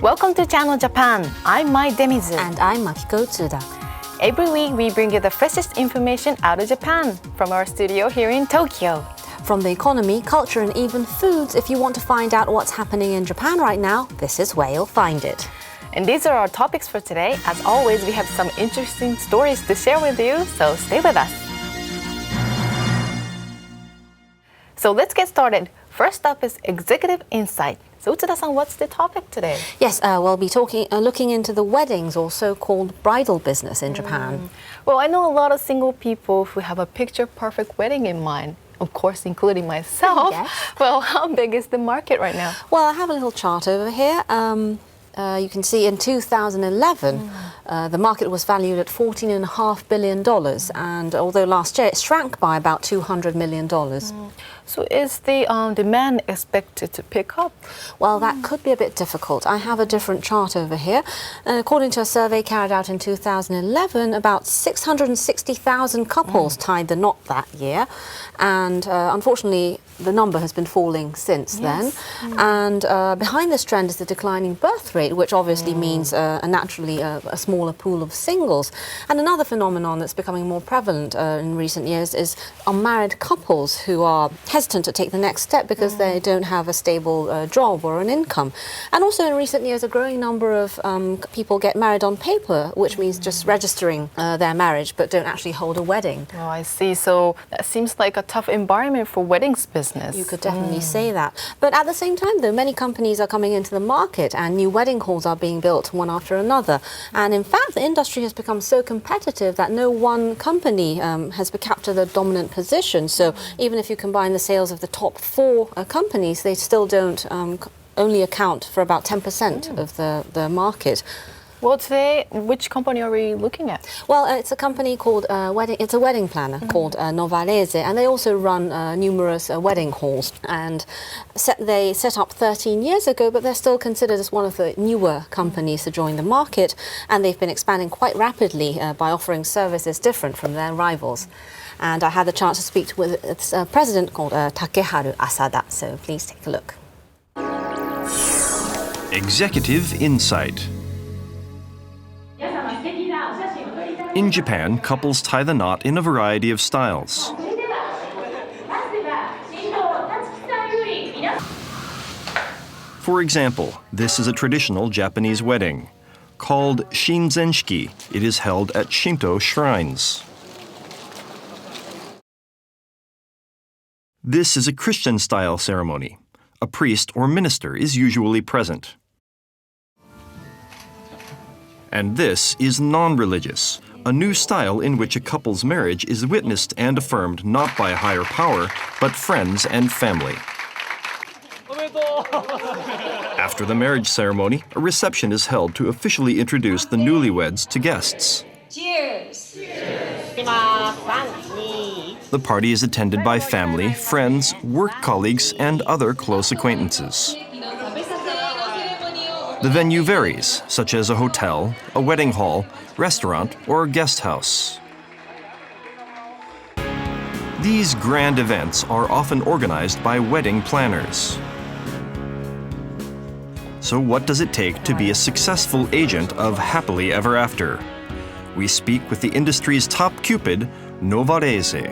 Welcome to Channel Japan. I'm Mai Demizu. And I'm Makiko Tsuda. Every week we bring you the freshest information out of Japan from our studio here in Tokyo. From the economy, culture and even foods, if you want to find out what's happening in Japan right now, this is where you'll find it. And these are our topics for today. As always, we have some interesting stories to share with you, so stay with us. So let's get started. First up is Executive Insight. So Utsuda-san, what's the topic today? Yes, we'll be looking into the weddings, or so-called bridal business in Japan. Well, I know a lot of single people who have a picture-perfect wedding in mind. Of course, including myself. Yes. Well, how big is the market right now? Well, I have a little chart over here. You can see in 2011, the market was valued at $14.5 billion, and although last year it shrank by about $200 million. So is the demand expected to pick up? Well, that could be a bit difficult. I have a different chart over here. According to a survey carried out in 2011, about 660,000 couples tied the knot that year. And unfortunately, the number has been falling since then. And behind this trend is the declining birth rate, which obviously means naturally a smaller pool of singles. And another phenomenon that's becoming more prevalent in recent years is unmarried couples who are hesitant to take the next step because they don't have a stable job or an income. And also in recent years, a growing number of people get married on paper, which means just registering their marriage but don't actually hold a wedding. Oh, I see. So that seems like a tough environment for weddings business. You could definitely say that. But at the same time, though, many companies are coming into the market and new wedding halls are being built one after another. And in fact, the industry has become so competitive that no one company has captured a dominant position. So even if you combine the sales of the top 4 companies, they still don't only account for about 10% of the market. Well, today, which company are we looking at? Well, it's a company called it's a wedding planner called Novarese, and they also run numerous wedding halls. And they set up 13 years ago, but they're still considered as one of the newer companies to join the market, and they've been expanding quite rapidly by offering services different from their rivals. And I had the chance to speak with its president called Takeharu Asada, so please take a look. Executive Insight. In Japan, couples tie the knot in a variety of styles. For example, this is a traditional Japanese wedding. Called shinzenshiki, it is held at Shinto shrines. This is a Christian-style ceremony. A priest or minister is usually present. And this is non-religious, a new style in which a couple's marriage is witnessed and affirmed not by a higher power, but friends and family. After the marriage ceremony, a reception is held to officially introduce the newlyweds to guests. Cheers! The party is attended by family, friends, work colleagues, and other close acquaintances. The venue varies, such as a hotel, a wedding hall, restaurant, or guest house. These grand events are often organized by wedding planners. So what does it take to be a successful agent of happily ever after? We speak with the industry's top cupid, Novarese.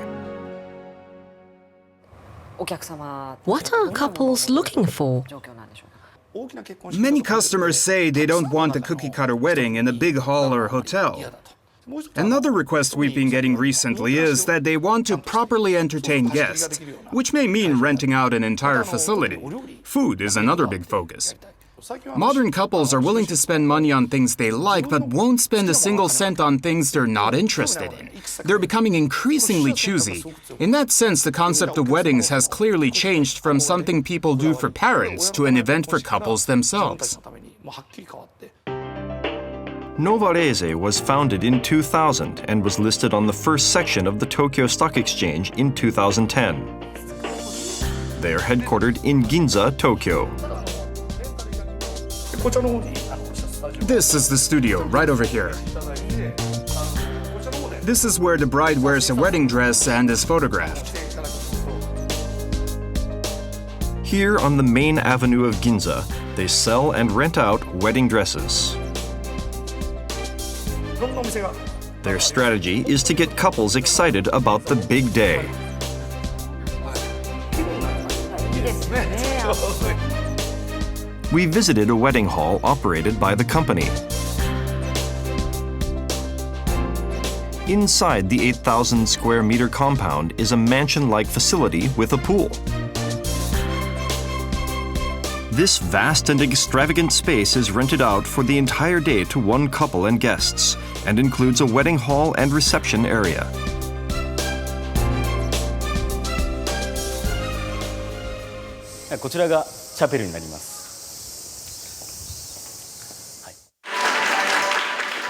What are couples looking for? Many customers say they don't want a cookie-cutter wedding in a big hall or hotel. Another request we've been getting recently is that they want to properly entertain guests, which may mean renting out an entire facility. Food is another big focus. Modern couples are willing to spend money on things they like, but won't spend a single cent on things they're not interested in. They're becoming increasingly choosy. In that sense, the concept of weddings has clearly changed from something people do for parents to an event for couples themselves. Novarese was founded in 2000 and was listed on the first section of the Tokyo Stock Exchange in 2010. They are headquartered in Ginza, Tokyo. This is the studio, right over here. This is where the bride wears a wedding dress and is photographed. Here on the main avenue of Ginza, they sell and rent out wedding dresses. Their strategy is to get couples excited about the big day. We visited a wedding hall operated by the company. Inside the 8,000 square meter compound is a mansion-like facility with a pool. This vast and extravagant space is rented out for the entire day to one couple and guests, and includes a wedding hall and reception area.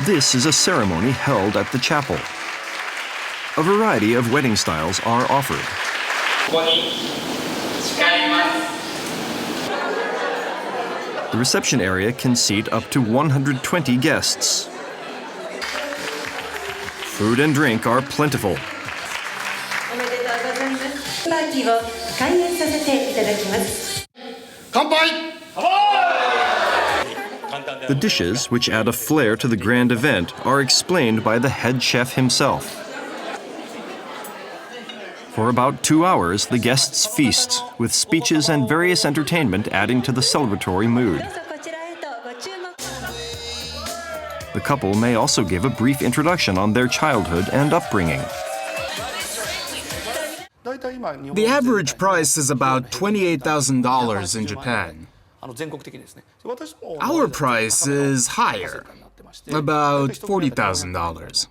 This is a ceremony held at the chapel. A variety of wedding styles are offered. The reception area can seat up to 120 guests. Food and drink are plentiful. The dishes, which add a flair to the grand event, are explained by the head chef himself. For about 2 hours, the guests feast, with speeches and various entertainment adding to the celebratory mood. The couple may also give a brief introduction on their childhood and upbringing. The average price is about $28,000 in Japan. Our price is higher, about $40,000.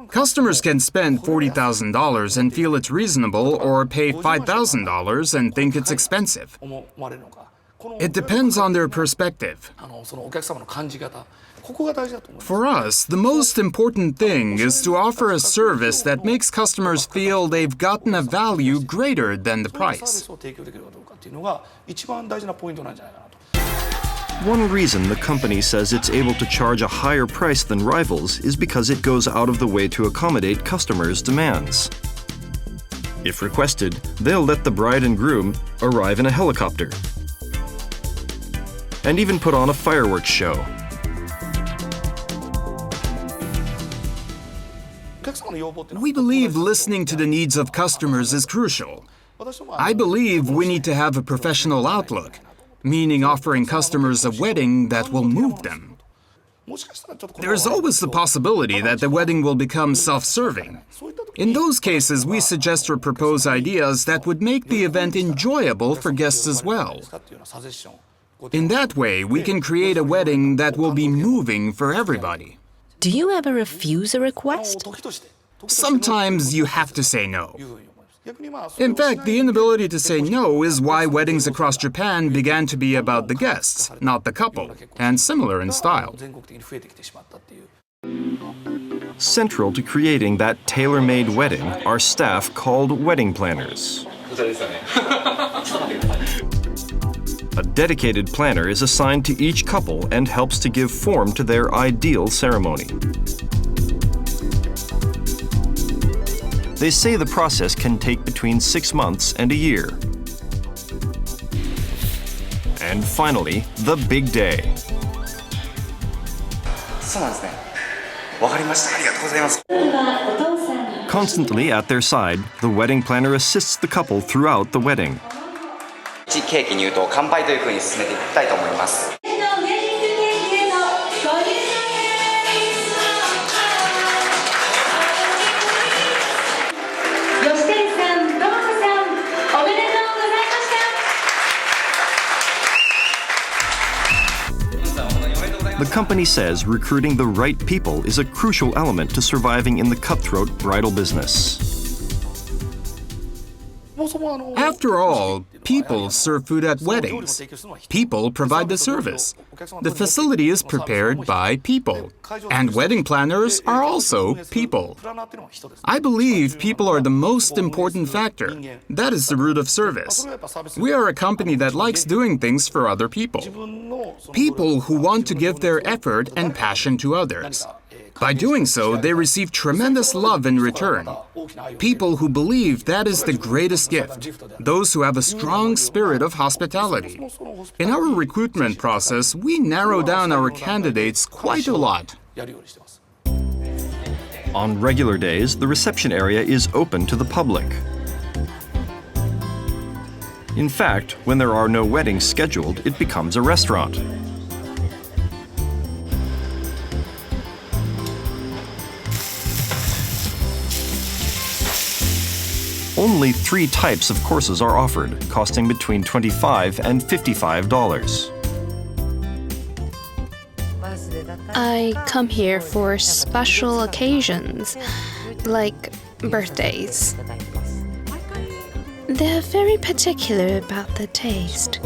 Customers can spend $40,000 and feel it's reasonable, or pay $5,000 and think it's expensive. It depends on their perspective. For us, the most important thing is to offer a service that makes customers feel they've gotten a value greater than the price. One reason the company says it's able to charge a higher price than rivals is because it goes out of the way to accommodate customers' demands. If requested, they'll let the bride and groom arrive in a helicopter and even put on a fireworks show. We believe listening to the needs of customers is crucial. I believe we need to have a professional outlook, meaning offering customers a wedding that will move them. There's always the possibility that the wedding will become self-serving. In those cases, we suggest or propose ideas that would make the event enjoyable for guests as well. In that way, we can create a wedding that will be moving for everybody. Do you ever refuse a request? Sometimes you have to say no. In fact, the inability to say no is why weddings across Japan began to be about the guests, not the couple, and similar in style. Central to creating that tailor-made wedding are staff called wedding planners. A dedicated planner is assigned to each couple and helps to give form to their ideal ceremony. They say the process can take between 6 months and a year. And finally, the big day. Constantly at their side, the wedding planner assists the couple throughout the wedding. The company says recruiting the right people is a crucial element to surviving in the cutthroat bridal business. After all, people serve food at weddings. People provide the service. The facility is prepared by people, and wedding planners are also people. I believe people are the most important factor. That is the root of service. We are a company that likes doing things for other people. People who want to give their effort and passion to others. By doing so, they receive tremendous love in return. People who believe that is the greatest gift, those who have a strong spirit of hospitality. In our recruitment process, we narrow down our candidates quite a lot. On regular days, the reception area is open to the public. In fact, when there are no weddings scheduled, it becomes a restaurant. Only 3 types of courses are offered, costing between $25 and $55. I come here for special occasions, like birthdays. They're very particular about the taste,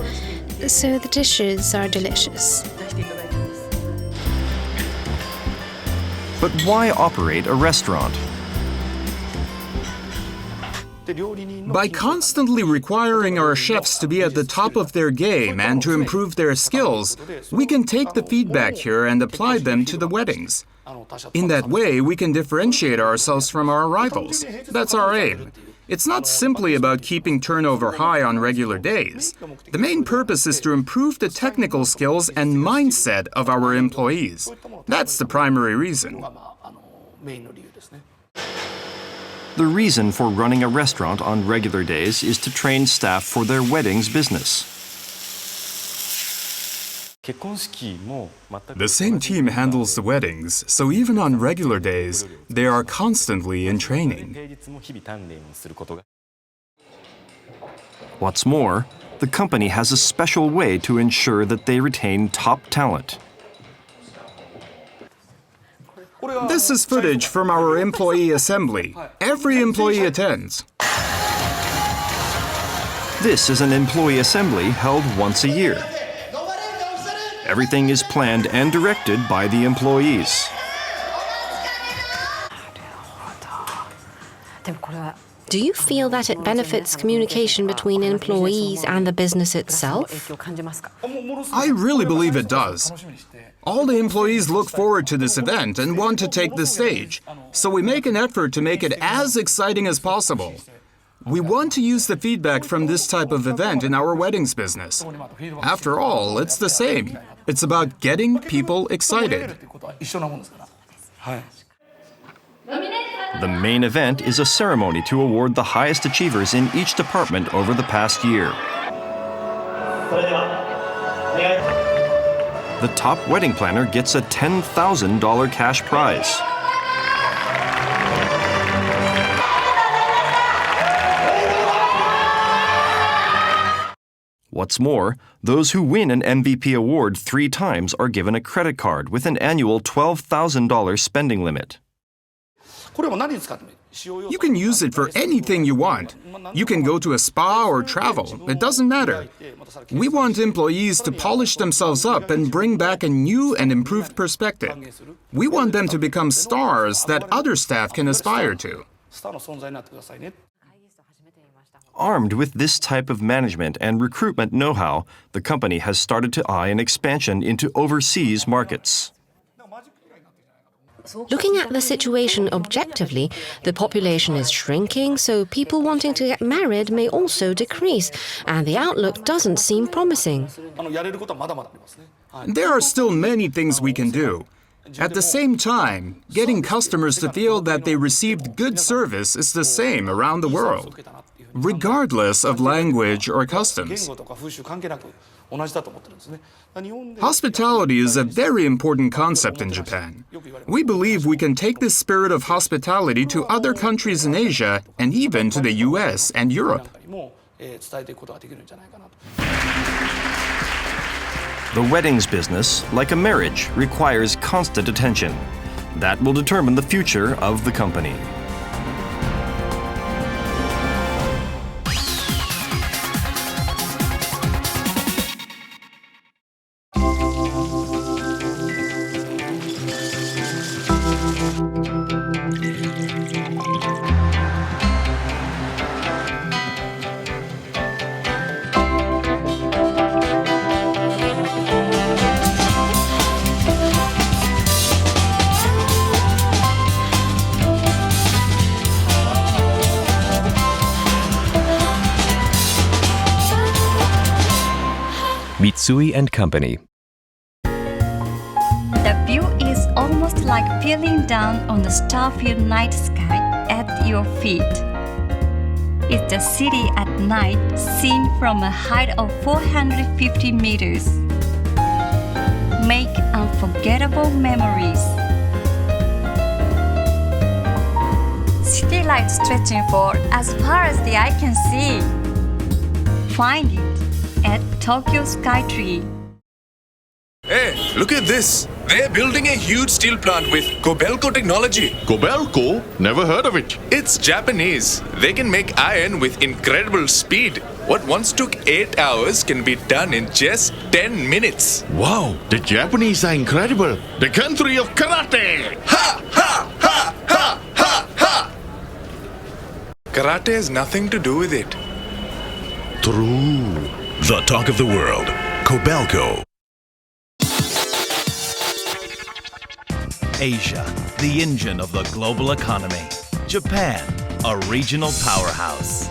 so the dishes are delicious. But why operate a restaurant? By constantly requiring our chefs to be at the top of their game and to improve their skills, we can take the feedback here and apply them to the weddings. In that way, we can differentiate ourselves from our rivals. That's our aim. It's not simply about keeping turnover high on regular days. The main purpose is to improve the technical skills and mindset of our employees. That's the primary reason. The reason for running a restaurant on regular days is to train staff for their weddings business. The same team handles the weddings, so even on regular days, they are constantly in training. What's more, the company has a special way to ensure that they retain top talent. This is footage from our employee assembly. Every employee attends. This is an employee assembly held once a year. Everything is planned and directed by the employees. Do you feel that it benefits communication between employees and the business itself? I really believe it does. All the employees look forward to this event and want to take the stage, so we make an effort to make it as exciting as possible. We want to use the feedback from this type of event in our weddings business. After all, it's the same. It's about getting people excited. The main event is a ceremony to award the highest achievers in each department over the past year. The top wedding planner gets a $10,000 cash prize. What's more, those who win an MVP award 3 times are given a credit card with an annual $12,000 spending limit. You can use it for anything you want. You can go to a spa or travel. It doesn't matter. We want employees to polish themselves up and bring back a new and improved perspective. We want them to become stars that other staff can aspire to. Armed with this type of management and recruitment know-how, the company has started to eye an expansion into overseas markets. Looking at the situation objectively, the population is shrinking, so people wanting to get married may also decrease, and the outlook doesn't seem promising. There are still many things we can do. At the same time, getting customers to feel that they received good service is the same around the world, regardless of language or customs. Hospitality is a very important concept in Japan. We believe we can take this spirit of hospitality to other countries in Asia and even to the US and Europe. The weddings business, like a marriage, requires constant attention. That will determine the future of the company. Usui and Company. The view is almost like peering down on the star-filled night sky at your feet. It's the city at night seen from a height of 450 meters. Make unforgettable memories. City lights stretching for as far as the eye can see. Find it at Tokyo Skytree. Hey, look at this. They're building a huge steel plant with Kobelco technology. Kobelco? Never heard of it. It's Japanese. They can make iron with incredible speed. What once took 8 hours can be done in just 10 minutes. Wow, the Japanese are incredible. The country of karate. Ha! Ha! Ha! Ha! Ha! Ha! Karate has nothing to do with it. True. The talk of the world. Kobelco. Asia, the engine of the global economy. Japan, a regional powerhouse.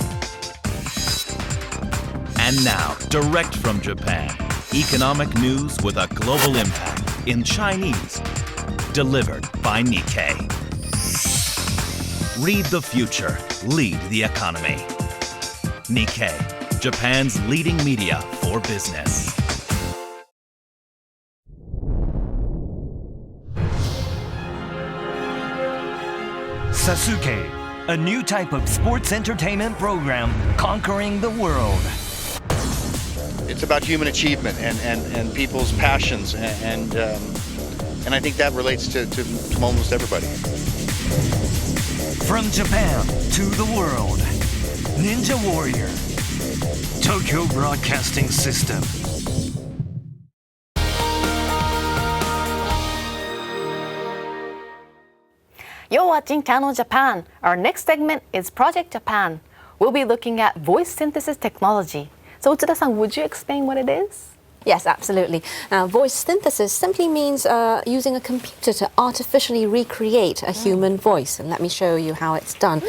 And now, direct from Japan, economic news with a global impact in Chinese, delivered by Nikkei. Read the future, lead the economy. Nikkei, Japan's leading media for business. Sasuke, a new type of sports entertainment program conquering the world. It's about human achievement and people's passions, and I think that relates to almost everybody. From Japan to the world, Ninja Warrior, Tokyo Broadcasting System. You're watching Channel Japan. Our next segment is Project Japan. We'll be looking at voice synthesis technology. So Utsuda-san, would you explain what it is? Yes, absolutely. Now, voice synthesis simply means using a computer to artificially recreate a human voice. And let me show you how it's done.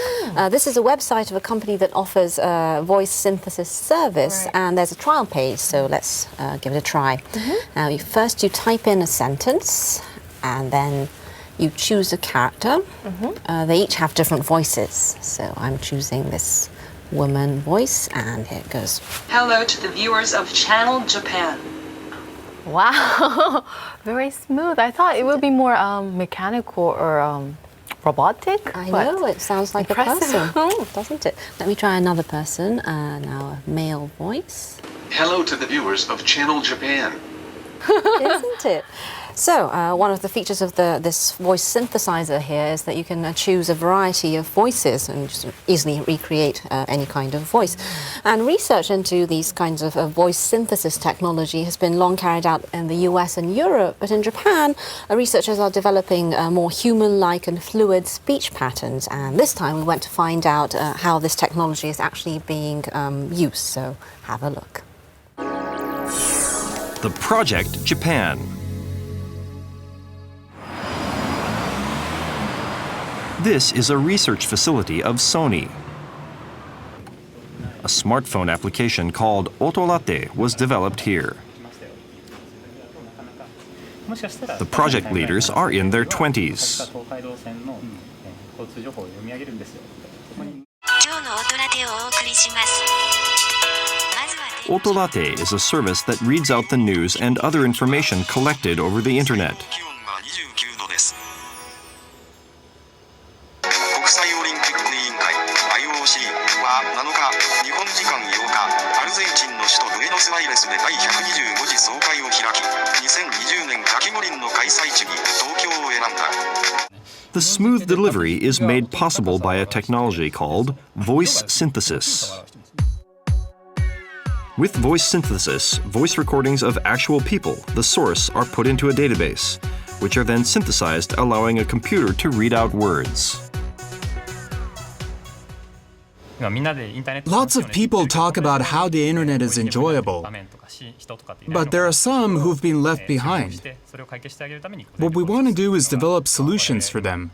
This is a website of a company that offers a voice synthesis service, and there's a trial page, so let's give it a try. Now, first you type in a sentence, and then you choose a character. They each have different voices, so I'm choosing this woman voice, and here it goes. Hello to the viewers of Channel Japan. Wow, very smooth. I thought it would be more mechanical or robotic. I know, it sounds like impressive. a person, doesn't it? Let me try another person, now a male voice. Hello to the viewers of Channel Japan. Isn't it? So, one of the features of this voice synthesizer here is that you can choose a variety of voices and just easily recreate any kind of voice. And research into these kinds of voice synthesis technology has been long carried out in the US and Europe, but in Japan, researchers are developing more human-like and fluid speech patterns. And this time we went to find out how this technology is actually being used. So, have a look. The Project Japan. This is a research facility of Sony. A smartphone application called Otolate was developed here. The project leaders are in their 20s. Otolate is a service that reads out the news and other information collected over the internet. The smooth delivery is made possible by a technology called voice synthesis. With voice synthesis, voice recordings of actual people, the source, are put into a database, which are then synthesized, allowing a computer to read out words. Lots of people talk about how the internet is enjoyable, but there are some who've been left behind. What we want to do is develop solutions for them.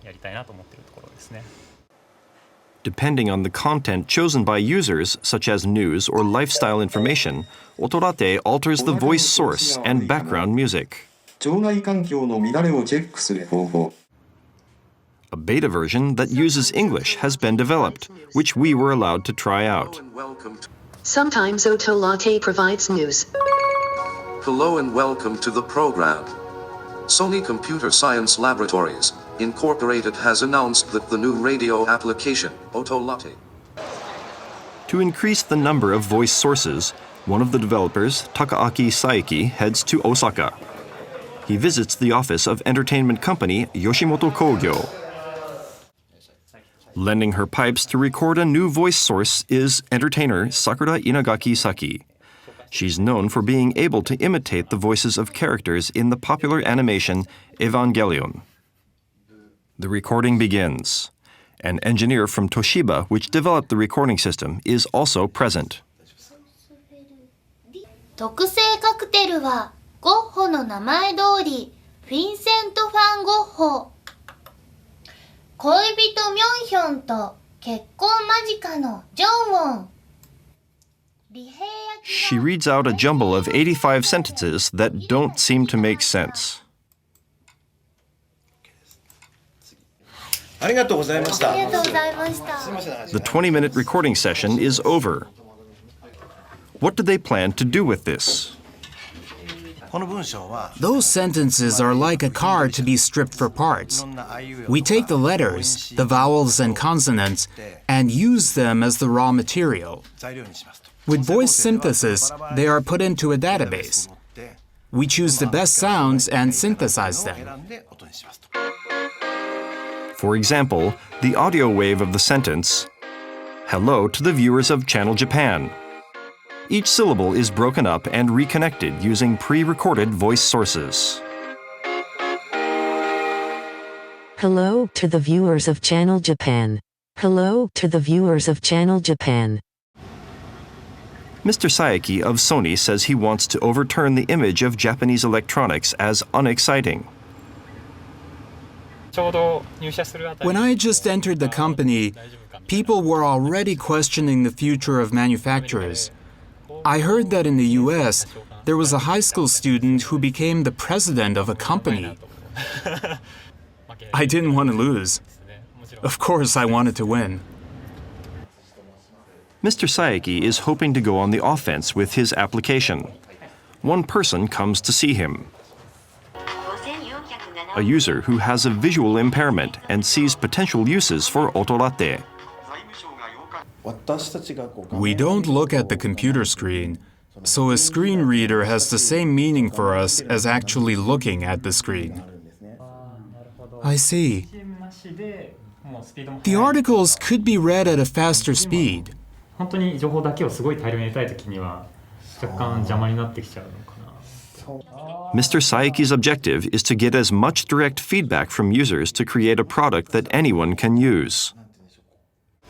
Depending on the content chosen by users, such as news or lifestyle information, Otorate alters the voice source and background music. A beta version that uses English has been developed, which we were allowed to try out. Sometimes Otorate provides news. Hello and welcome to the program. Sony Computer Science Laboratories, Incorporated has announced that the new radio application, Otorate. To increase the number of voice sources, one of the developers, Takaaki Saeki, heads to Osaka. He visits the office of entertainment company Yoshimoto Kogyo. Lending her pipes to record a new voice source is entertainer Sakura Inagaki Saki. She's known for being able to imitate the voices of characters in the popular animation Evangelion. The recording begins. An engineer from Toshiba, which developed the recording system, is also present. 特製カクテルはゴッホの名前通りフィンセント・ファン・ゴッホ。恋人ミョンヒョンと結婚間近のジョンウォン。 She reads out a jumble of 85 sentences that don't seem to make sense. The 20-minute recording session is over. What do they plan to do with this? Those sentences are like a car to be stripped for parts. We take the letters, the vowels and consonants, and use them as the raw material. With voice synthesis, they are put into a database. We choose the best sounds and synthesize them. For example, the audio wave of the sentence, "Hello to the viewers of Channel Japan." Each syllable is broken up and reconnected using pre-recorded voice sources. Hello to the viewers of Channel Japan. Hello to the viewers of Channel Japan. Mr. Saeki of Sony says he wants to overturn the image of Japanese electronics as unexciting. When I just entered the company, people were already questioning the future of manufacturers. I heard that in the US, there was a high school student who became the president of a company. I didn't want to lose. Of course, I wanted to win. Mr. Saeki is hoping to go on the offense with his application. One person comes to see him. A user who has a visual impairment and sees potential uses for Otorate. We don't look at the computer screen, so a screen reader has the same meaning for us as actually looking at the screen. I see. The articles could be read at a faster speed. Mr. Saeki's objective is to get as much direct feedback from users to create a product that anyone can use.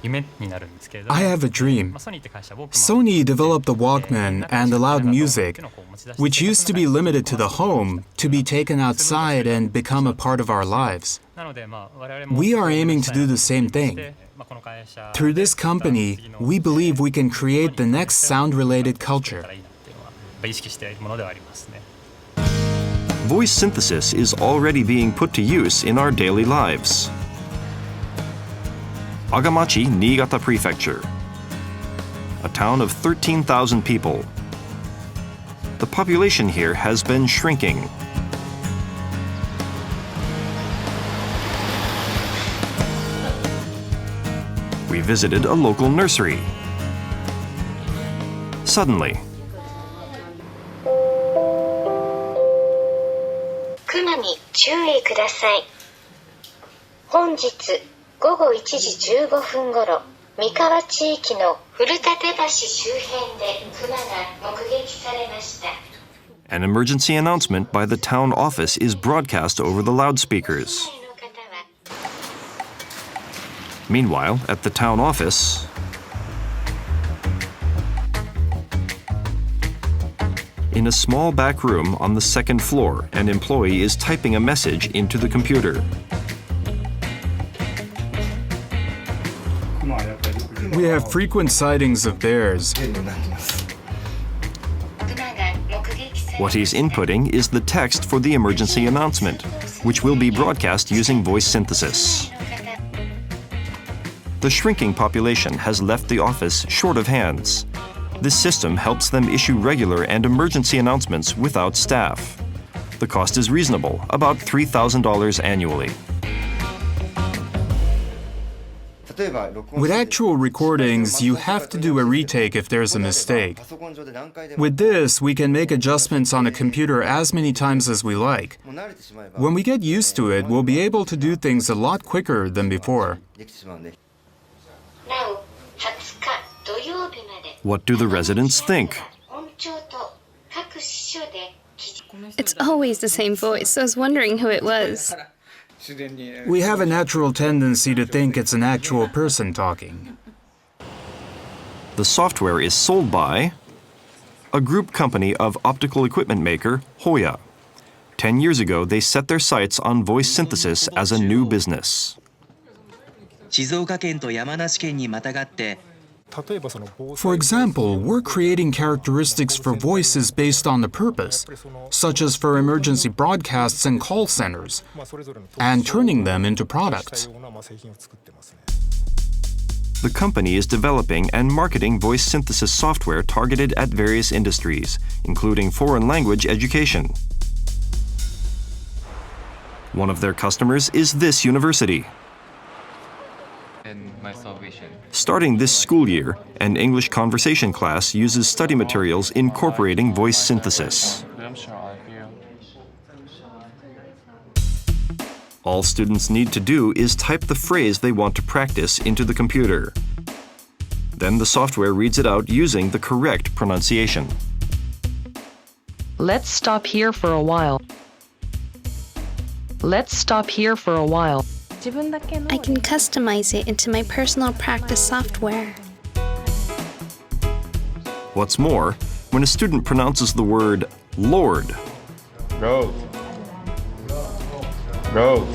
I have a dream. Sony developed the Walkman and allowed music, which used to be limited to the home, to be taken outside and become a part of our lives. We are aiming to do the same thing. Through this company, we believe we can create the next sound-related culture. Voice synthesis is already being put to use in our daily lives. Agamachi, Niigata Prefecture, a town of 13,000 people. The population here has been shrinking. We visited a local nursery. Suddenly, クマに注意ください。本日午後1時15分ごろ、三河地域の古立橋周辺でクマが目撃されました。 an emergency announcement by the town office is broadcast over the loudspeakers. Meanwhile, at the town office, in a small back room on the second floor, an employee is typing a message into the computer. We have frequent sightings of bears. What he's inputting is the text for the emergency announcement, which will be broadcast using voice synthesis. The shrinking population has left the office short of hands. This system helps them issue regular and emergency announcements without staff. The cost is reasonable, about $3,000 annually. With actual recordings, you have to do a retake if there's a mistake. With this, we can make adjustments on a computer as many times as we like. When we get used to it, we'll be able to do things a lot quicker than before. What do the residents think? It's always the same voice, so I was wondering who it was. We have a natural tendency to think it's an actual person talking. The software is sold by a group company of optical equipment maker Harga. 10 years ago, they set their sights on voice synthesis as a new business. For example, we're creating characteristics for voices based on the purpose, such as for emergency broadcasts and call centers, and turning them into products. The company is developing and marketing voice synthesis software targeted at various industries, including foreign language education. One of their customers is this university. Starting this school year, an English conversation class uses study materials incorporating voice synthesis. All students need to do is type the phrase they want to practice into the computer. Then the software reads it out using the correct pronunciation. Let's stop here for a while. Let's stop here for a while. I can customize it into my personal practice software. What's more, when a student pronounces the word Lord, road, road,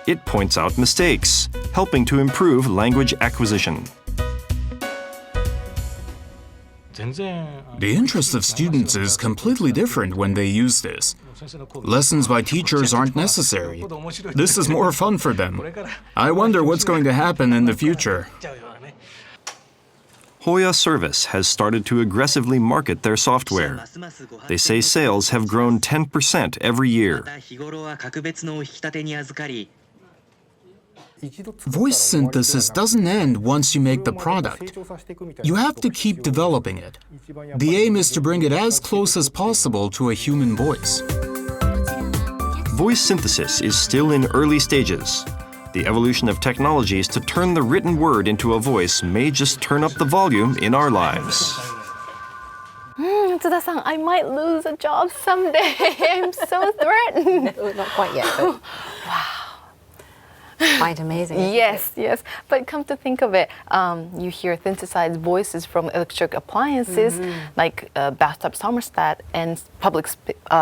it points out mistakes, helping to improve language acquisition. The interest of students is completely different when they use this. Lessons by teachers aren't necessary. This is more fun for them. I wonder what's going to happen in the future. Harga Service has started to aggressively market their software. They say sales have grown 10% every year. Voice synthesis doesn't end once you make the product. You have to keep developing it. The aim is to bring it as close as possible to a human voice. Voice synthesis is still in early stages. The evolution of technologies to turn the written word into a voice may just turn up the volume in our lives. Tsuda-san, I might lose a job someday. I'm so threatened. Not quite yet. But... Wow. Quite amazing. Yes, yes. But come to think of it, you hear synthesized voices from electric appliances like bathtub thermostat and public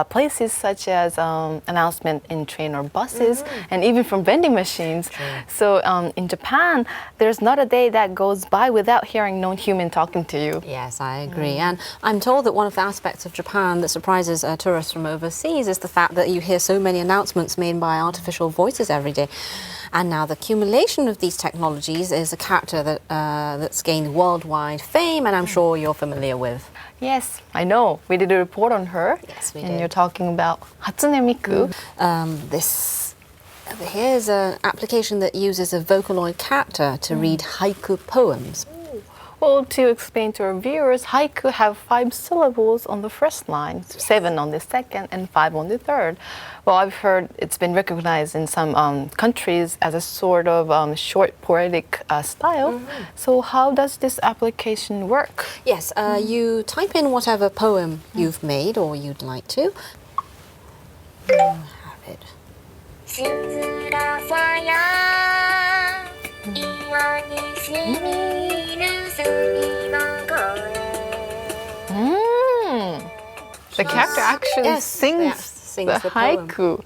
places such as announcement in train or buses and even from vending machines. So in Japan, there's not a day that goes by without hearing no human talking to you. Yes, I agree. And I'm told that one of the aspects of Japan that surprises tourists from overseas is the fact that you hear so many announcements made by artificial voices every day. And now the accumulation of these technologies is a character that that's gained worldwide fame, and I'm sure you're familiar with. Yes, I know. We did a report on her. Yes, we and did. You're talking about Hatsune Miku. This over here is an application that uses a Vocaloid character to read haiku poems. Well, to explain to our viewers, haiku have 5 syllables on the first line, 7 on the second, and 5 on the third. Well, I've heard it's been recognized in some countries as a sort of short poetic style. So how does this application work? Yes, you type in whatever poem you've made or you'd like to. You have it. The character actually sings the haiku.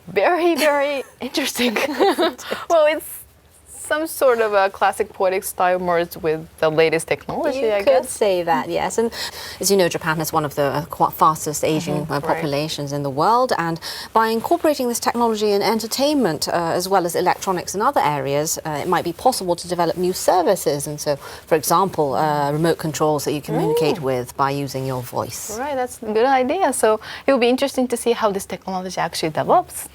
Very, very interesting. Well, it's some sort of a classic poetic style merged with the latest technology, I guess. You could say that, yes. And as you know, Japan has one of the fastest aging populations in the world. And by incorporating this technology in entertainment, as well as electronics and other areas, it might be possible to develop new services. And so, for example, remote controls that you communicate with by using your voice. Right, that's a good idea. So it will be interesting to see how this technology actually develops.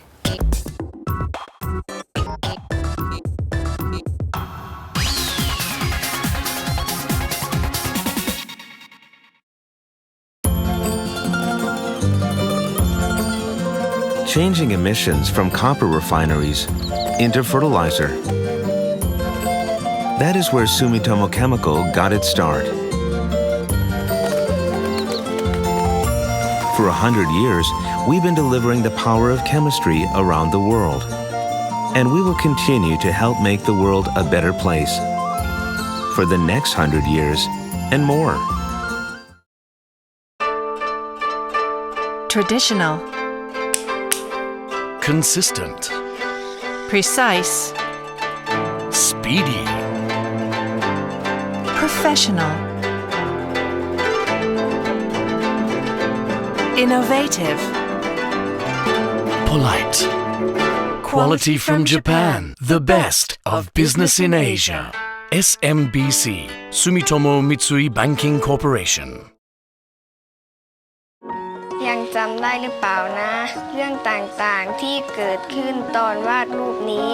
Changing emissions from copper refineries into fertilizer. That is where Sumitomo Chemical got its start. For 100 years, we've been delivering the power of chemistry around the world. And we will continue to help make the world a better place for the next 100 years and more. Traditional. Consistent. Precise. Speedy. Professional. Innovative. Polite. Quality from Japan. The best of business in Asia. SMBC. Sumitomo Mitsui Banking Corporation. ยังจำได้หรือเปล่านะเรื่องต่างๆที่เกิดขึ้นตอนวาดรูปนี้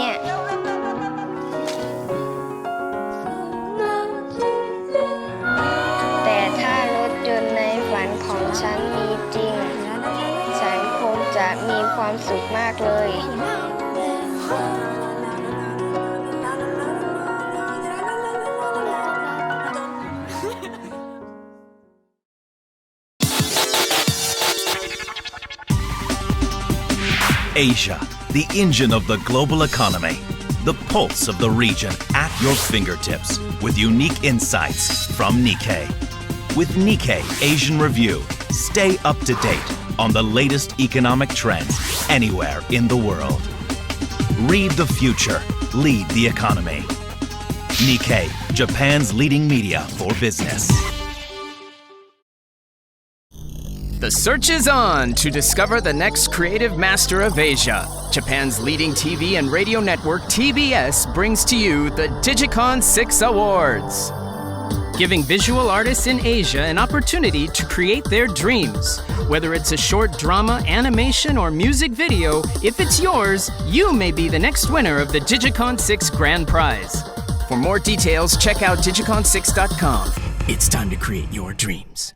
แต่ถ้ารถยนต์ในฝันของฉันมีจริงฉันคงจะมีความสุขมากเลย Asia, the engine of the global economy. The pulse of the region at your fingertips with unique insights from Nikkei. With Nikkei Asian Review, stay up to date on the latest economic trends anywhere in the world. Read the future, lead the economy. Nikkei, Japan's leading media for business. The search is on to discover the next creative master of Asia. Japan's leading TV and radio network TBS brings to you the Digicon 6 Awards. Giving visual artists in Asia an opportunity to create their dreams. Whether it's a short drama, animation, or music video, if it's yours, you may be the next winner of the Digicon 6 Grand Prize. For more details, check out digicon6.com. It's time to create your dreams.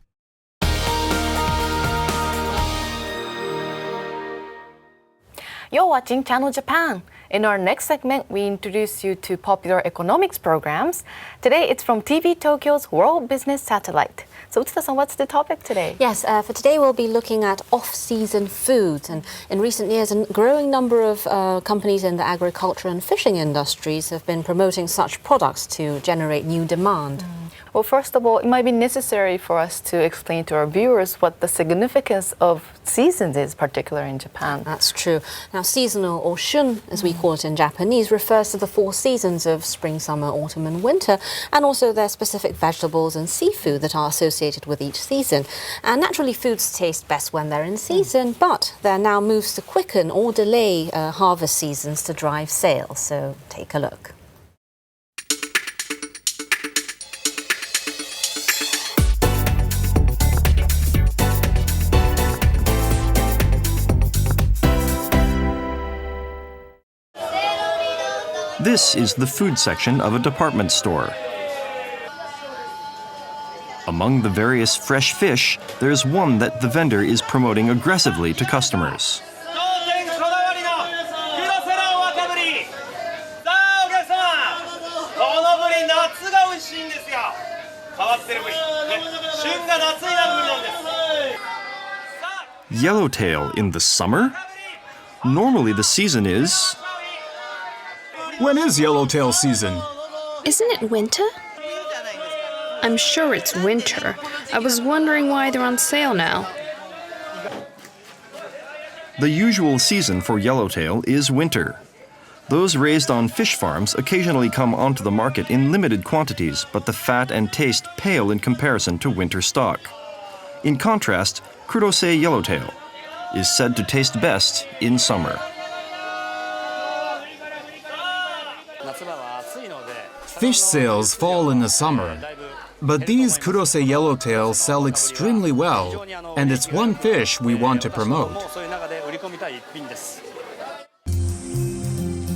You're watching Channel Japan. In our next segment, we introduce you to popular economics programs. Today, it's from TV Tokyo's World Business Satellite. So, Utsuta-san, what's the topic today? Yes, for today we'll be looking at off-season foods. And in recent years, a growing number of companies in the agriculture and fishing industries have been promoting such products to generate new demand. Well, first of all, it might be necessary for us to explain to our viewers what the significance of seasons is, particularly in Japan. That's true. Now, seasonal, or shun, as we call it in Japanese, refers to the 4 seasons of spring, summer, autumn, and winter, and also their specific vegetables and seafood that are associated with each season. And naturally, foods taste best when they're in season, but there are now moves to quicken or delay harvest seasons to drive sales. So, take a look. This is the food section of a department store. Among the various fresh fish, there's one that the vendor is promoting aggressively to customers. Yellowtail in the summer? Normally the season is... When is yellowtail season? Isn't it winter? I'm sure it's winter. I was wondering why they're on sale now. The usual season for yellowtail is winter. Those raised on fish farms occasionally come onto the market in limited quantities, but the fat and taste pale in comparison to winter stock. In contrast, kurose yellowtail is said to taste best in summer. Fish sales fall in the summer, but these kurose yellowtail sell extremely well, and it's one fish we want to promote.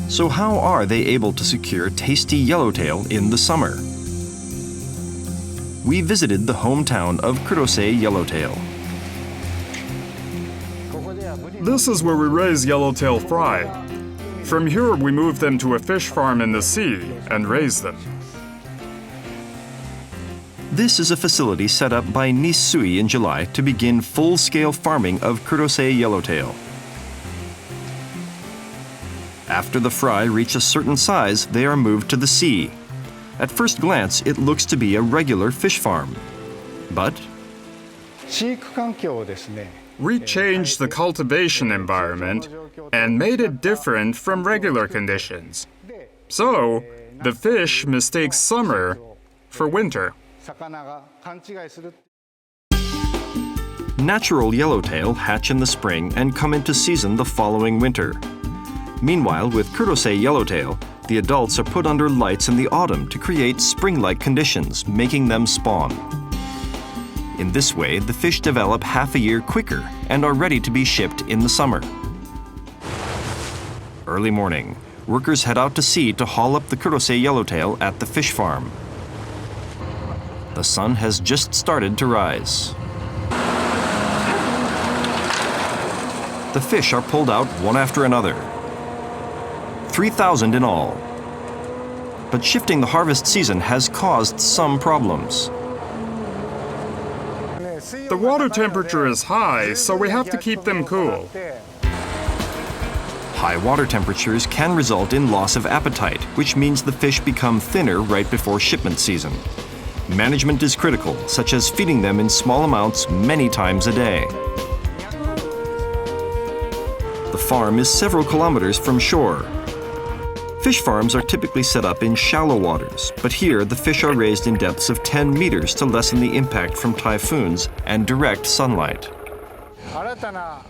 So how are they able to secure tasty yellowtail in the summer? We visited the hometown of kurose yellowtail. This is where we raise yellowtail fry. From here, we move them to a fish farm in the sea and raise them. This is a facility set up by Nisui in July to begin full-scale farming of kurose yellowtail. After the fry reach a certain size, they are moved to the sea. At first glance, it looks to be a regular fish farm. But we changed the cultivation environment and made it different from regular conditions. So, the fish mistakes summer for winter. natural yellowtail hatch in the spring and come into season the following winter. Meanwhile, with kurose yellowtail, the adults are put under lights in the autumn to create spring-like conditions, making them spawn. In this way, the fish develop half a year quicker and are ready to be shipped in the summer. Early morning, workers head out to sea to haul up the kurose yellowtail at the fish farm. The sun has just started to rise. The fish are pulled out one after another. 3,000 in all. But shifting the harvest season has caused some problems. The water temperature is high, so we have to keep them cool. High water temperatures can result in loss of appetite, which means the fish become thinner right before shipment season. Management is critical, such as feeding them in small amounts many times a day. The farm is several kilometers from shore. Fish farms are typically set up in shallow waters, but here the fish are raised in depths of 10 meters to lessen the impact from typhoons and direct sunlight.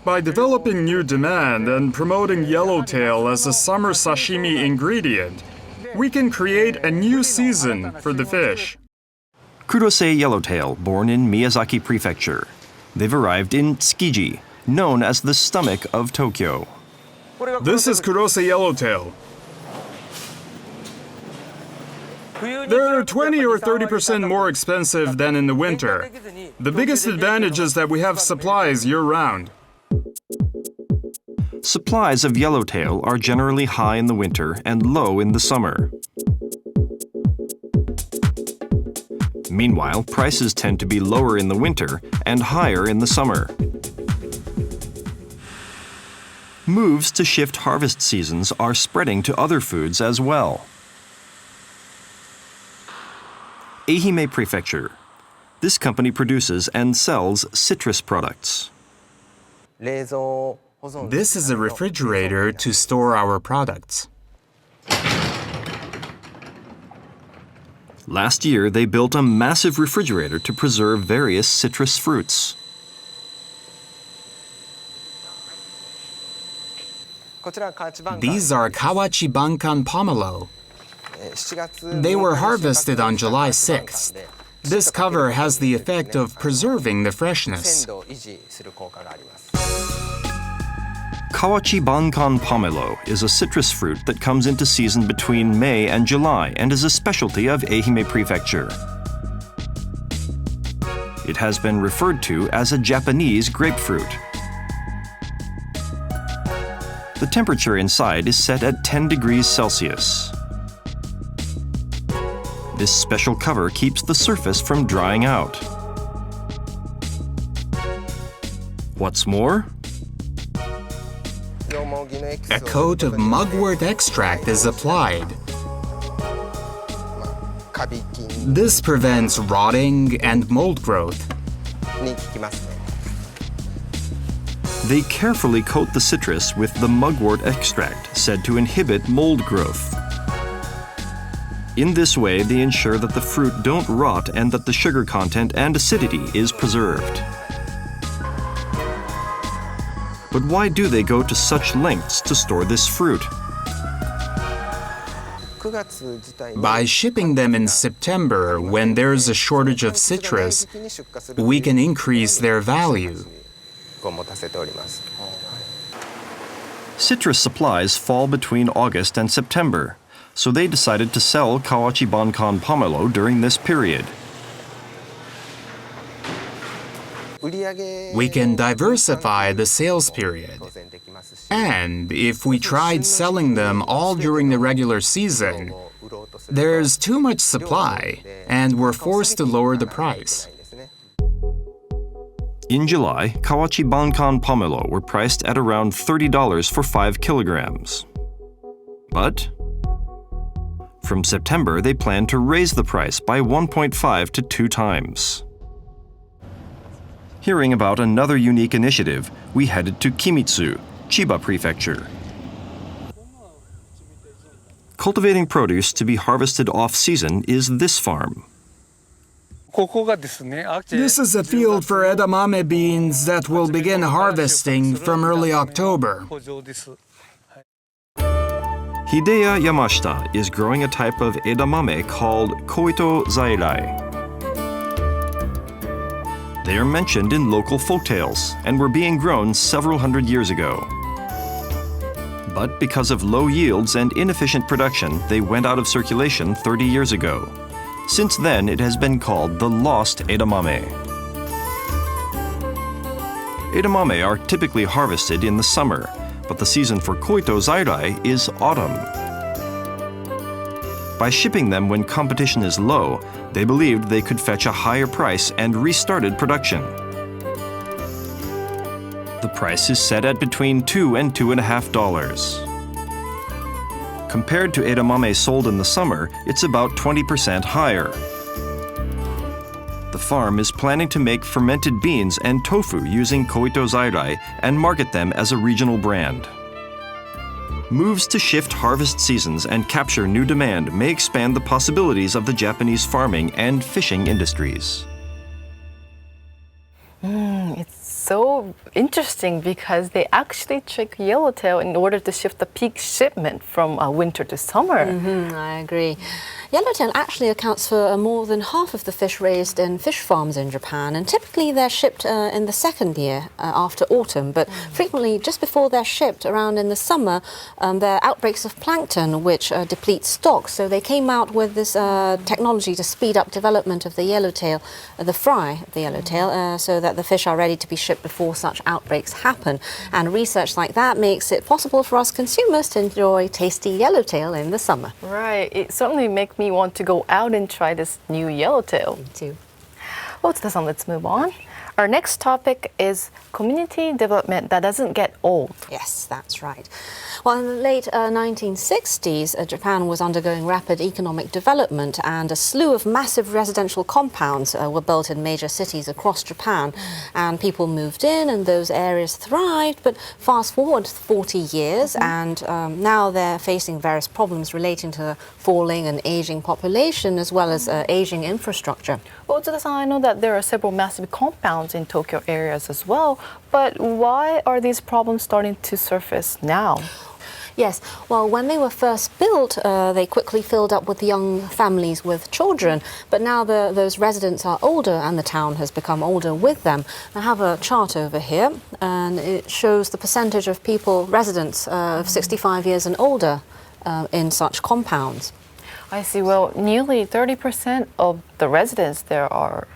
By developing new demand and promoting yellowtail as a summer sashimi ingredient, we can create a new season for the fish. Kurose yellowtail, born in Miyazaki Prefecture. They've arrived in Tsukiji, known as the stomach of Tokyo. This is kurose yellowtail. They're 20 or 30% more expensive than in the winter. The biggest advantage is that we have supplies year-round. Supplies of yellowtail are generally high in the winter and low in the summer. Meanwhile, prices tend to be lower in the winter and higher in the summer. Moves to shift harvest seasons are spreading to other foods as well. Ehime Prefecture. This company produces and sells citrus products. This is a refrigerator to store our products. Last year, they built a massive refrigerator to preserve various citrus fruits. These are Kawachi Bankan pomelo. They were harvested on July 6th. This cover has the effect of preserving the freshness. Kawachi Bankan pomelo is a citrus fruit that comes into season between May and July and is a specialty of Ehime Prefecture. It has been referred to as a Japanese grapefruit. The temperature inside is set at 10 degrees Celsius. This special cover keeps the surface from drying out. What's more, a coat of mugwort extract is applied. This prevents rotting and mold growth. They carefully coat the citrus with the mugwort extract, said to inhibit mold growth. In this way, they ensure that the fruit don't rot and that the sugar content and acidity is preserved. But why do they go to such lengths to store this fruit? By shipping them in September, when there's a shortage of citrus, we can increase their value. Citrus supplies fall between August and September, so they decided to sell Kawachi Bankan Pomelo during this period. We can diversify the sales period. And if we tried selling them all during the regular season, there's too much supply, and we're forced to lower the price. In July, Kawachi Bankan Pomelo were priced at around $30 for 5 kilograms. But from September, they plan to raise the price by 1.5 to 2 times. Hearing about another unique initiative, we headed to Kimitsu, Chiba Prefecture. Cultivating produce to be harvested off-season is this farm. This is a field for edamame beans that will begin harvesting from early October. Hideya Yamashita is growing a type of edamame called koito zairai. They are mentioned in local folktales and were being grown several hundred years ago. But because of low yields and inefficient production, they went out of circulation 30 years ago. Since then, it has been called the lost edamame. Edamame are typically harvested in the summer, but the season for koito zairai is autumn. By shipping them when competition is low, they believed they could fetch a higher price and restarted production. The price is set at between $2 and $2.50. Compared to edamame sold in the summer, it's about 20% higher. The farm is planning to make fermented beans and tofu using koito zairai and market them as a regional brand. Moves to shift harvest seasons and capture new demand may expand the possibilities of the Japanese farming and fishing industries. It's so interesting because they actually trick yellowtail in order to shift the peak shipment from winter to summer. I agree. Yellowtail actually accounts for more than half of the fish raised in fish farms in Japan, and typically they're shipped in the second year after autumn, but frequently just before they're shipped around in the summer, there are outbreaks of plankton which deplete stock, so they came out with this technology to speed up development of the yellowtail, the fry of the yellowtail, so that the fish are ready to be shipped before such outbreaks happen. And research like that makes it possible for us consumers to enjoy tasty yellowtail in the summer. Right, it certainly makes me want to go out and try this new yellowtail. Me too. Well, Tsuda-san, let's move on. Our next topic is community development that doesn't get old. Yes, that's right. Well, in the late 1960s, Japan was undergoing rapid economic development, and a slew of massive residential compounds were built in major cities across Japan, and people moved in and those areas thrived. But fast forward 40 years, and now they're facing various problems relating to the falling and aging population as well as aging infrastructure. Well, Tsuda-san, I know that there are several massive compounds in Tokyo areas as well, but why are these problems starting to surface now? Yes, well, when they were first built, they quickly filled up with young families with children, but now those residents are older and the town has become older with them. I have a chart over here, and it shows the percentage of people, residents of 65 years and older in such compounds. I see. Well, nearly 30% of the residents there are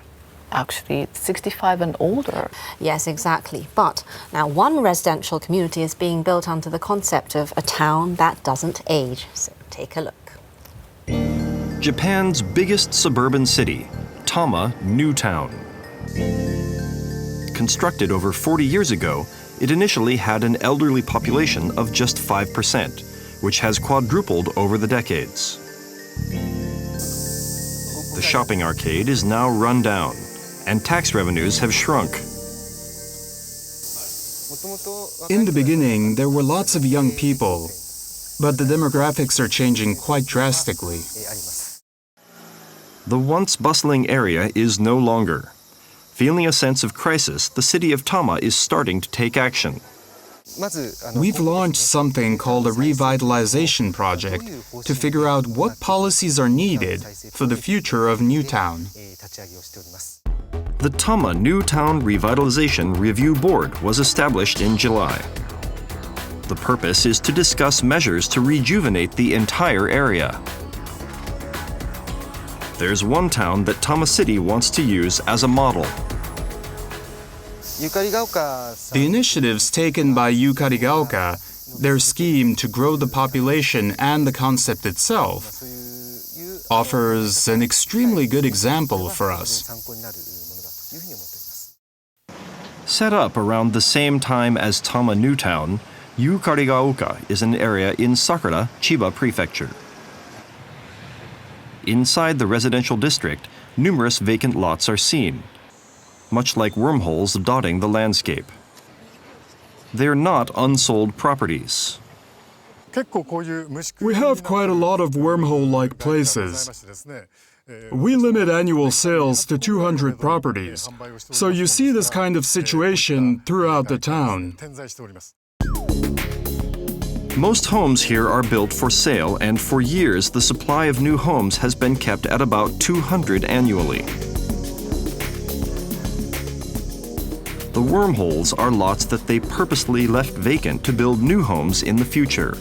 actually 65 and older. Yes, exactly. But now one residential community is being built under the concept of a town that doesn't age. So take a look. Japan's biggest suburban city, Tama New Town. Constructed over 40 years ago, it initially had an elderly population of just 5%, which has quadrupled over the decades. The shopping arcade is now run down, and tax revenues have shrunk. In the beginning, there were lots of young people, but the demographics are changing quite drastically. The once bustling area is no longer. Feeling a sense of crisis, the city of Tama is starting to take action. We've launched something called a revitalization project to figure out what policies are needed for the future of Newtown. The Tama New Town Revitalization Review Board was established in July. The purpose is to discuss measures to rejuvenate the entire area. There's one town that Tama City wants to use as a model. The initiatives taken by Yukarigaoka, their scheme to grow the population and the concept itself, offers an extremely good example for us. Set up around the same time as Tama New Town, Yukarigaoka is an area in Sakura, Chiba Prefecture. Inside the residential district, numerous vacant lots are seen, much like wormholes dotting the landscape. They're not unsold properties. We have quite a lot of wormhole-like places. We limit annual sales to 200 properties, so you see this kind of situation throughout the town. Most homes here are built for sale, and for years the supply of new homes has been kept at about 200 annually. The wormholes are lots that they purposely left vacant to build new homes in the future.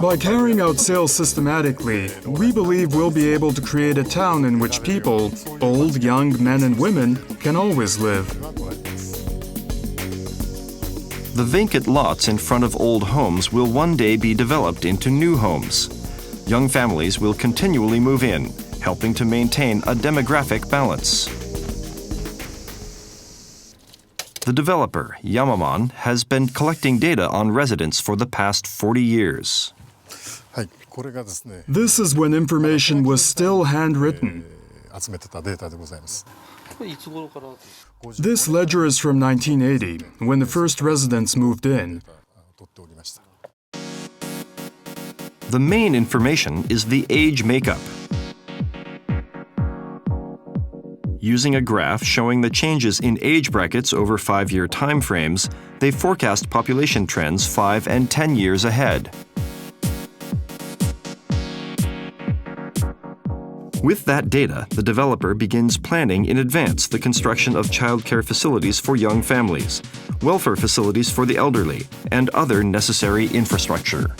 By carrying out sales systematically, we believe we'll be able to create a town in which people, old, young, men and women, can always live. The vacant lots in front of old homes will one day be developed into new homes. Young families will continually move in, helping to maintain a demographic balance. The developer, Yamaman, has been collecting data on residents for the past 40 years. This is when information was still handwritten. This ledger is from 1980, when the first residents moved in. The main information is the age makeup. Using a graph showing the changes in age brackets over 5-year time frames, they forecast population trends 5 and 10 years ahead. With that data, the developer begins planning in advance the construction of childcare facilities for young families, welfare facilities for the elderly, and other necessary infrastructure.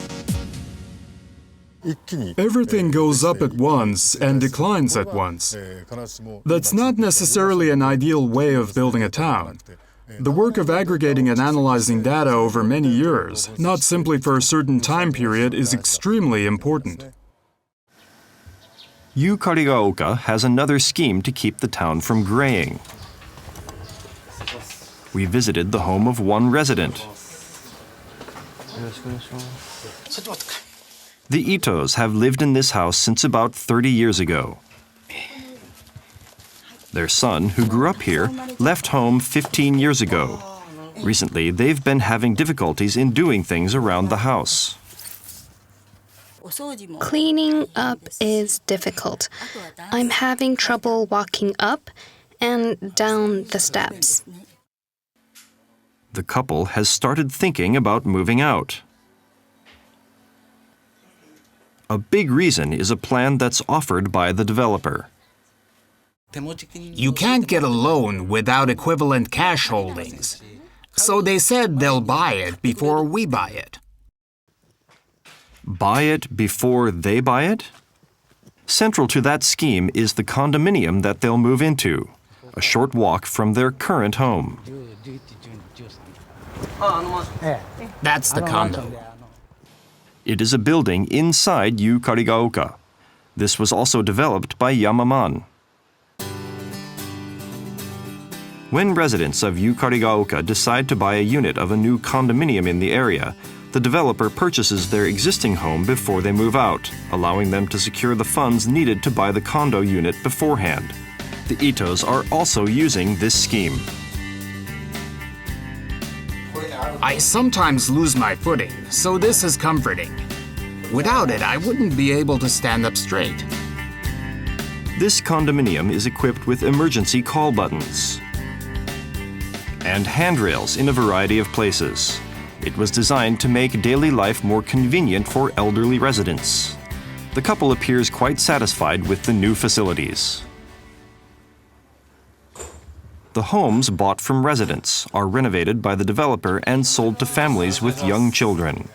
Everything goes up at once and declines at once. That's not necessarily an ideal way of building a town. The work of aggregating and analyzing data over many years, not simply for a certain time period, is extremely important. Yukarigaoka has another scheme to keep the town from graying. We visited the home of one resident. The Itos have lived in this house since about 30 years ago. Their son, who grew up here, left home 15 years ago. Recently, they've been having difficulties in doing things around the house. Cleaning up is difficult. I'm having trouble walking up and down the steps. The couple has started thinking about moving out. A big reason is a plan that's offered by the developer. You can't get a loan without equivalent cash holdings. So they said they'll buy it before we buy it. Buy it before they buy it? Central to that scheme is the condominium that they'll move into, a short walk from their current home. That's the condo. It is a building inside Yukarigaoka. This was also developed by Yamaman. When residents of Yukarigaoka decide to buy a unit of a new condominium in the area, the developer purchases their existing home before they move out, allowing them to secure the funds needed to buy the condo unit beforehand. The Itos are also using this scheme. I sometimes lose my footing, so this is comforting. Without it, I wouldn't be able to stand up straight. This condominium is equipped with emergency call buttons and handrails in a variety of places. It was designed to make daily life more convenient for elderly residents. The couple appears quite satisfied with the new facilities. The homes bought from residents are renovated by the developer and sold to families with young children.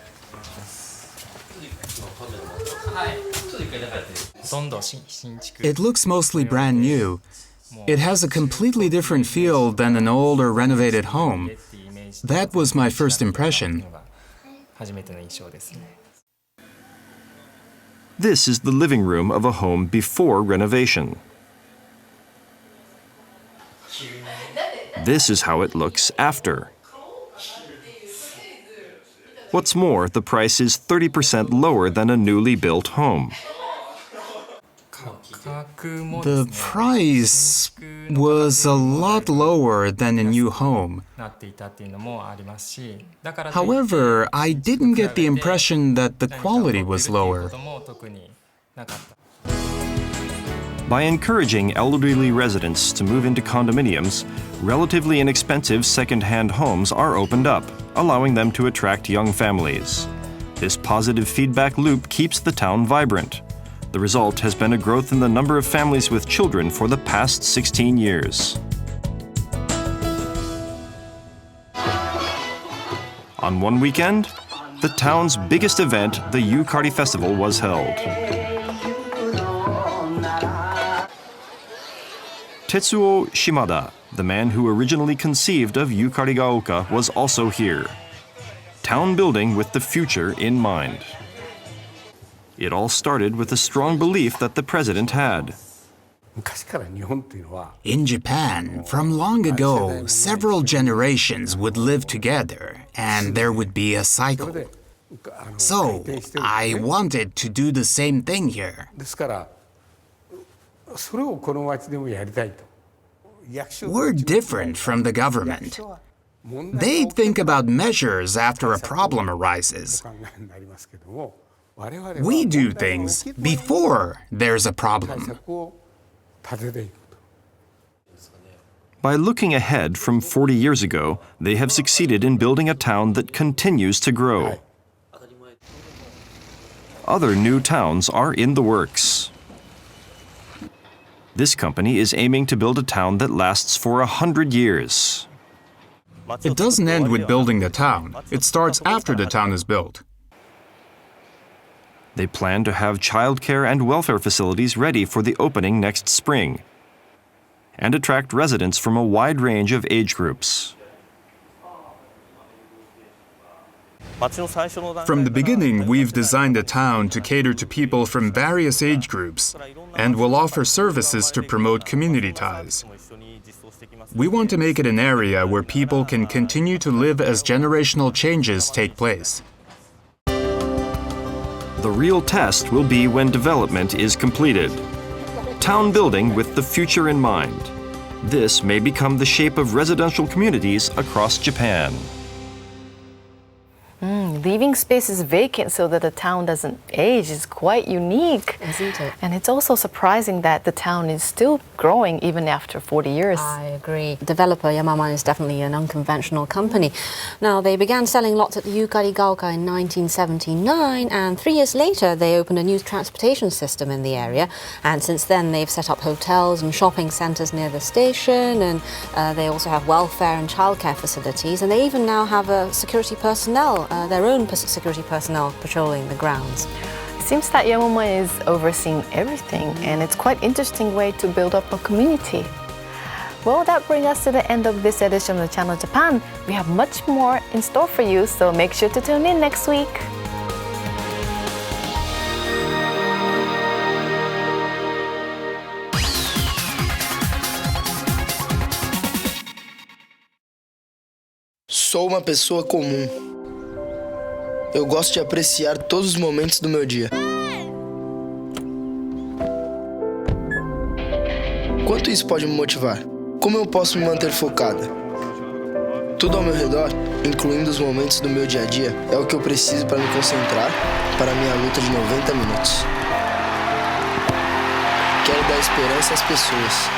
It looks mostly brand new. It has a completely different feel than an old or renovated home. That was my first impression. This is the living room of a home before renovation. This is how it looks after. What's more, the price is 30% lower than a newly built home. The price was a lot lower than a new home. However, I didn't get the impression that the quality was lower. By encouraging elderly residents to move into condominiums, relatively inexpensive second-hand homes are opened up, allowing them to attract young families. This positive feedback loop keeps the town vibrant. The result has been a growth in the number of families with children for the past 16 years. On one weekend, the town's biggest event, the Yukari Festival, was held. Tetsuo Shimada, the man who originally conceived of Yukarigaoka, was also here. Town building with the future in mind. It all started with a strong belief that the president had. In Japan, from long ago, several generations would live together, and there would be a cycle. So, I wanted to do the same thing here. We're different from the government. They think about measures after a problem arises. We do things before there's a problem. By looking ahead from 40 years ago, they have succeeded in building a town that continues to grow. Other new towns are in the works. This company is aiming to build a town that lasts for 100 years. It doesn't end with building the town. It starts after the town is built. They plan to have childcare and welfare facilities ready for the opening next spring and attract residents from a wide range of age groups. From the beginning, we've designed the town to cater to people from various age groups and will offer services to promote community ties. We want to make it an area where people can continue to live as generational changes take place. The real test will be when development is completed. Town building with the future in mind. This may become the shape of residential communities across Japan. Leaving spaces vacant so that the town doesn't age is quite unique. Isn't it? And it's also surprising that the town is still growing even after 40 years. I agree. Developer Yamaman is definitely an unconventional company. Now, they began selling lots at the Yukarigaoka in 1979, and 3 years later they opened a new transportation system in the area. And since then they've set up hotels and shopping centres near the station, and they also have welfare and childcare facilities, and they even now have security personnel, their own security personnel patrolling the grounds. It seems that Yamama is overseeing everything, and it's quite interesting way to build up a community. Well, that brings us to the end of this edition of Channel Japan. We have much more in store for you, so make sure to tune in next week. Sou uma pessoa comum. Eu gosto de apreciar todos os momentos do meu dia. Quanto isso pode me motivar? Como eu posso me manter focada? Tudo ao meu redor, incluindo os momentos do meu dia a dia, é o que eu preciso para me concentrar para a minha luta de 90 minutos. Quero dar esperança às pessoas.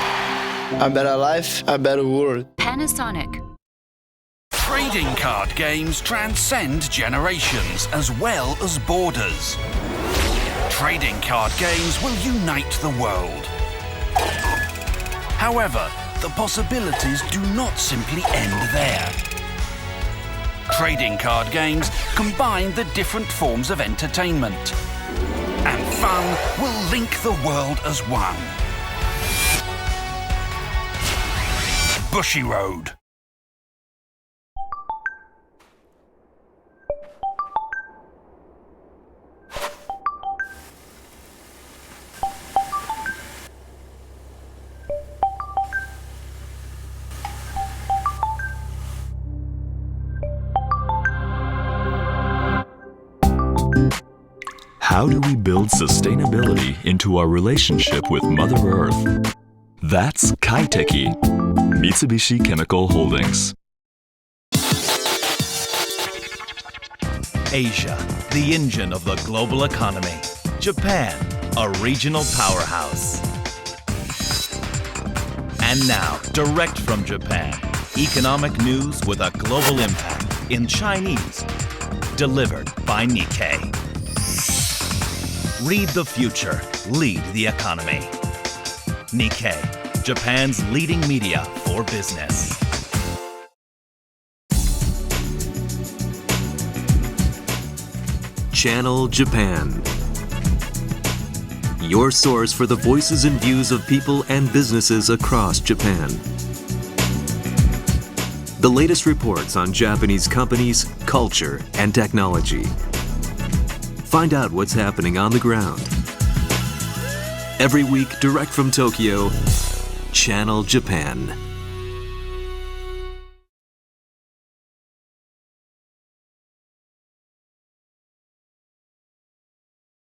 A better life, a better world. Panasonic. Trading card games transcend generations as well as borders. Trading card games will unite the world. However, the possibilities do not simply end there. Trading card games combine the different forms of entertainment, and fun will link the world as one. Bushy Road. How do we build sustainability into our relationship with Mother Earth? That's Kaiteki, Mitsubishi Chemical Holdings. Asia, the engine of the global economy. Japan, a regional powerhouse. And now, direct from Japan, economic news with a global impact in Chinese, delivered by Nikkei. Read the future, lead the economy. Nikkei, Japan's leading media for business. Channel Japan. Your source for the voices and views of people and businesses across Japan. The latest reports on Japanese companies, culture, and technology. Find out what's happening on the ground. Every week, direct from Tokyo, Channel Japan.